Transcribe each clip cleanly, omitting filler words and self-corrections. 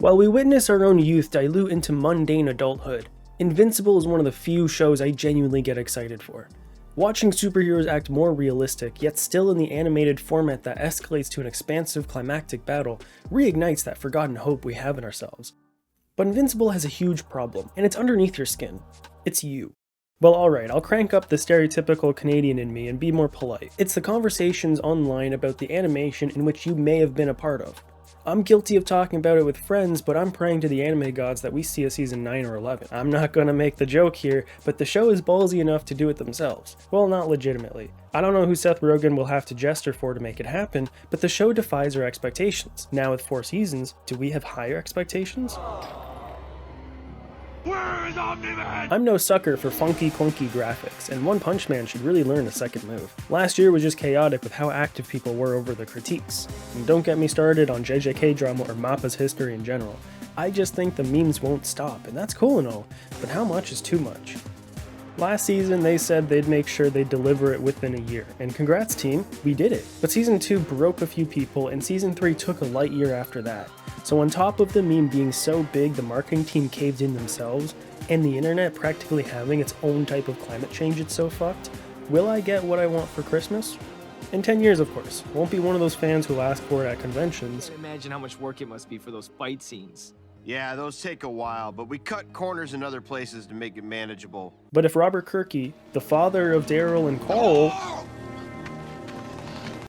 While we witness our own youth dilute into mundane adulthood, Invincible is one of the few shows I genuinely get excited for. Watching superheroes act more realistic, yet still in the animated format that escalates to an expansive climactic battle, reignites that forgotten hope we have in ourselves. But Invincible has a huge problem, and it's underneath your skin. It's you. Well, alright, I'll crank up the stereotypical Canadian in me and be more polite. It's the conversations online about the animation in which you may have been a part of. I'm guilty of talking about it with friends, but I'm praying to the anime gods that we see a season 9 or 11. I'm not gonna make the joke here, but the show is ballsy enough to do it themselves. Well, not legitimately. I don't know who Seth Rogen will have to gesture for to make it happen, but the show defies our expectations. Now with 4 seasons, do we have higher expectations? I'm no sucker for funky clunky graphics, and One Punch Man should really learn a second move. Last year was just chaotic with how active people were over the critiques. And don't get me started on JJK drama or MAPPA's history in general. I just think the memes won't stop, and that's cool and all, but how much is too much? Last season they said they'd make sure they'd deliver it within a year, and congrats team, we did it. But season 2 broke a few people, and season 3 took a light year after that. So on top of the meme being so big the marketing team caved in themselves, and the internet practically having its own type of climate change it's so fucked, will I get what I want for Christmas? In 10 years, of course. Won't be one of those fans who'll ask for it at conventions. Imagine how much work it must be for those fight scenes. Yeah, those take a while, but we cut corners in other places to make it manageable. But if Robert Kirkey, the father of Daryl and Cole,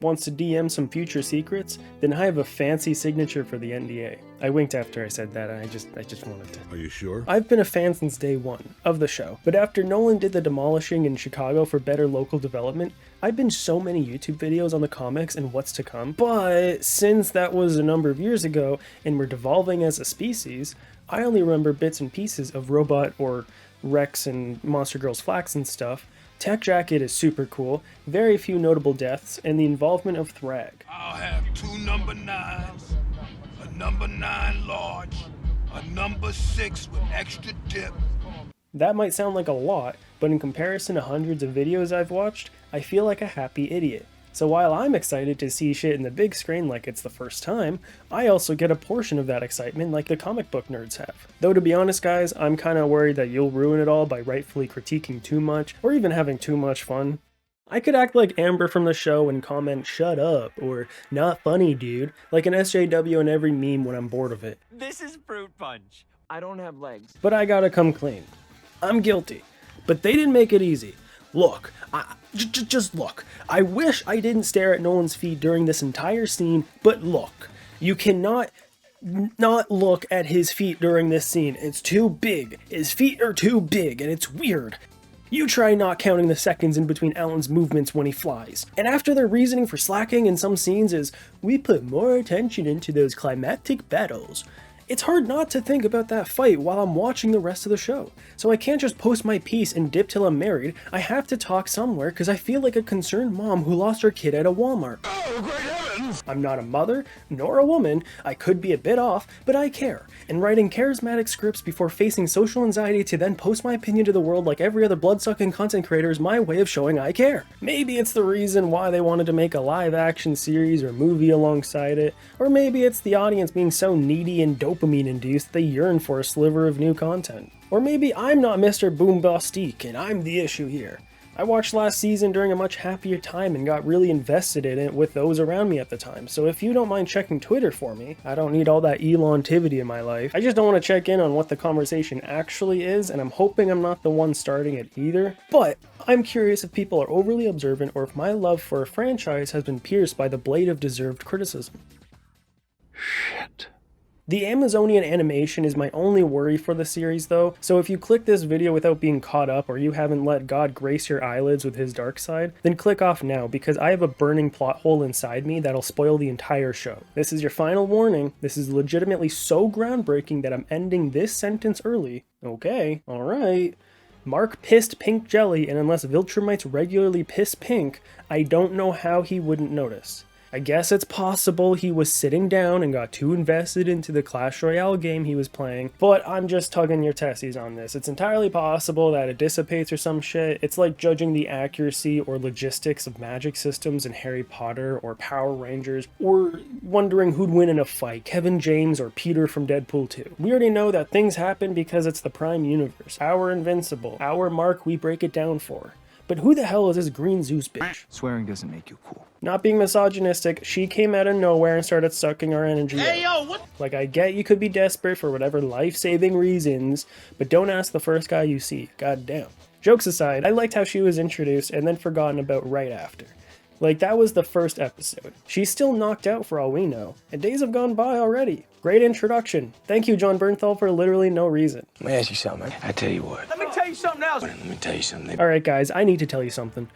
wants to DM some future secrets, then I have a fancy signature for the NDA. I winked after I said that, and I just wanted to. Are you sure? I've been a fan since day one of the show, but after Nolan did the demolishing in Chicago for better local development, I've been so many YouTube videos on the comics and what's to come, but since that was a number of years ago, and we're devolving as a species, I only remember bits and pieces of Robot or Rex and Monster Girls Flax and stuff. Tech Jacket is super cool, very few notable deaths, and the involvement of Thrag. I'll have 2 number 9s, a number 9 large, a number 6 with extra dip. That might sound like a lot, but in comparison to hundreds of videos I've watched, I feel like a happy idiot. So while I'm excited to see shit in the big screen like it's the first time, I also get a portion of that excitement like the comic book nerds have. Though to be honest guys, I'm kinda worried that you'll ruin it all by rightfully critiquing too much, or even having too much fun. I could act like Amber from the show and comment "shut up" or "not funny dude" like an SJW in every meme when I'm bored of it. This is fruit punch. I don't have legs. But I gotta come clean. I'm guilty. But they didn't make it easy. Look, just look. I wish I didn't stare at Nolan's feet during this entire scene, but look. You cannot not look at his feet during this scene. It's too big. His feet are too big, and it's weird. You try not counting the seconds in between Alan's movements when he flies. And after their reasoning for slacking in some scenes is, we put more attention into those climactic battles. It's hard not to think about that fight while I'm watching the rest of the show. So I can't just post my piece and dip till I'm married. I have to talk somewhere because I feel like a concerned mom who lost her kid at a Walmart. Oh, great heavens! I'm not a mother, nor a woman. I could be a bit off, but I care. And writing charismatic scripts before facing social anxiety to then post my opinion to the world like every other blood-sucking content creator is my way of showing I care. Maybe it's the reason why they wanted to make a live-action series or movie alongside it, or maybe it's the audience being so needy and dopamine-induced they yearn for a sliver of new content. Or maybe I'm not Mr. Boombastique and I'm the issue here. I watched last season during a much happier time and got really invested in it with those around me at the time, so if you don't mind checking Twitter for me, I don't need all that elontivity in my life. I just don't want to check in on what the conversation actually is, and I'm hoping I'm not the one starting it either, but I'm curious if people are overly observant or if my love for a franchise has been pierced by the blade of deserved criticism. Shit. The Amazonian animation is my only worry for the series though, so if you click this video without being caught up or you haven't let God grace your eyelids with his dark side, then click off now because I have a burning plot hole inside me that'll spoil the entire show. This is your final warning. This is legitimately so groundbreaking that I'm ending this sentence early. Okay, alright. Mark pissed pink jelly, and unless Viltrumites regularly piss pink, I don't know how he wouldn't notice. I guess it's possible he was sitting down and got too invested into the Clash Royale game he was playing, but I'm just tugging your testes on this. It's entirely possible that it dissipates or some shit. It's like judging the accuracy or logistics of magic systems in Harry Potter or Power Rangers, or wondering who'd win in a fight, Kevin James or Peter from Deadpool 2. We already know that things happen because it's the Prime Universe, our Invincible, our Mark we break it down for. But who the hell is this green Zeus bitch? Swearing doesn't make you cool. Not being misogynistic, she came out of nowhere and started sucking our energy out. Like, I get you could be desperate for whatever life-saving reasons, but don't ask the first guy you see. God damn. Jokes aside, I liked how she was introduced and then forgotten about right after. Like, that was the first episode. She's still knocked out for all we know, and days have gone by already. Great introduction. Thank you, John Bernthal, for literally no reason. Let me ask you something. I tell you what. Let me tell you something else. Let me tell you something. Alright guys, I need to tell you something.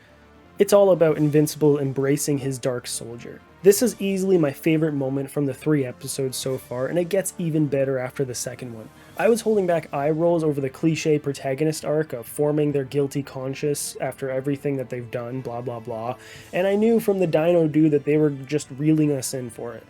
It's all about Invincible embracing his Dark Soldier. This is easily my favorite moment from the 3 episodes so far, and it gets even better after the second one. I was holding back eye rolls over the cliche protagonist arc of forming their guilty conscience after everything that they've done, blah blah blah, and I knew from the Dino Dude that they were just reeling us in for it.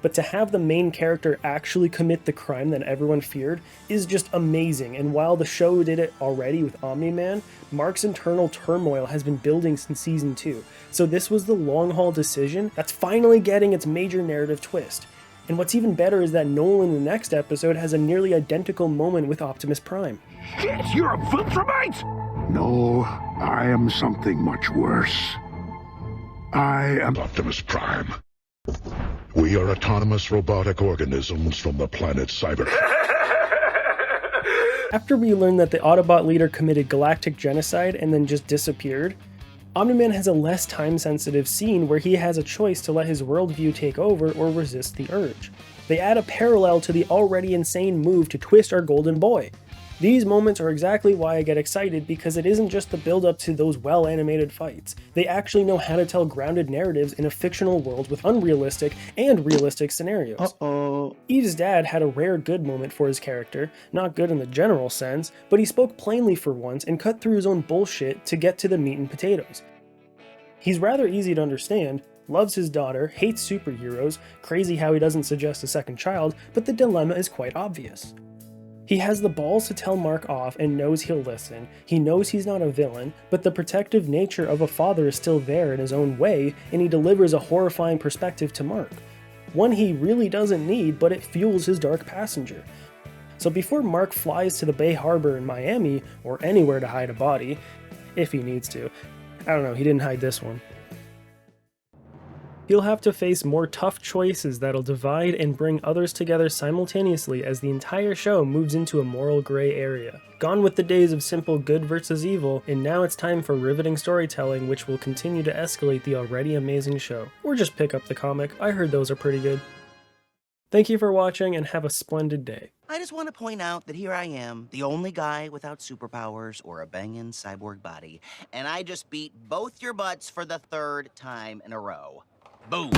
But to have the main character actually commit the crime that everyone feared is just amazing, and while the show did it already with Omni-Man, Mark's internal turmoil has been building since Season 2, so this was the long-haul decision that's finally getting its major narrative twist. And what's even better is that Nolan in the next episode has a nearly identical moment with Optimus Prime. Shit, you're a Viltrumite! No, I am something much worse. I am Optimus Prime. We are autonomous robotic organisms from the planet Cyber. After we learn that the Autobot leader committed galactic genocide and then just disappeared, Omni-Man has a less time-sensitive scene where he has a choice to let his worldview take over or resist the urge. They add a parallel to the already insane move to twist our golden boy. These moments are exactly why I get excited, because it isn't just the build-up to those well-animated fights. They actually know how to tell grounded narratives in a fictional world with unrealistic and realistic scenarios. Eve's dad had a rare good moment for his character, not good in the general sense, but he spoke plainly for once and cut through his own bullshit to get to the meat and potatoes. He's rather easy to understand, loves his daughter, hates superheroes, crazy how he doesn't suggest a second child, but the dilemma is quite obvious. He has the balls to tell Mark off and knows he'll listen. He knows he's not a villain, but the protective nature of a father is still there in his own way, and he delivers a horrifying perspective to Mark. One he really doesn't need, but it fuels his dark passenger. So before Mark flies to the Bay Harbor in Miami, or anywhere to hide a body, if he needs to, I don't know, he didn't hide this one. He'll have to face more tough choices that'll divide and bring others together simultaneously as the entire show moves into a moral gray area. Gone with the days of simple good versus evil, and now it's time for riveting storytelling which will continue to escalate the already amazing show. Or just pick up the comic, I heard those are pretty good. Thank you for watching and have a splendid day. I just want to point out that here I am, the only guy without superpowers or a banging cyborg body, and I just beat both your butts for the 3rd time in a row. Boom.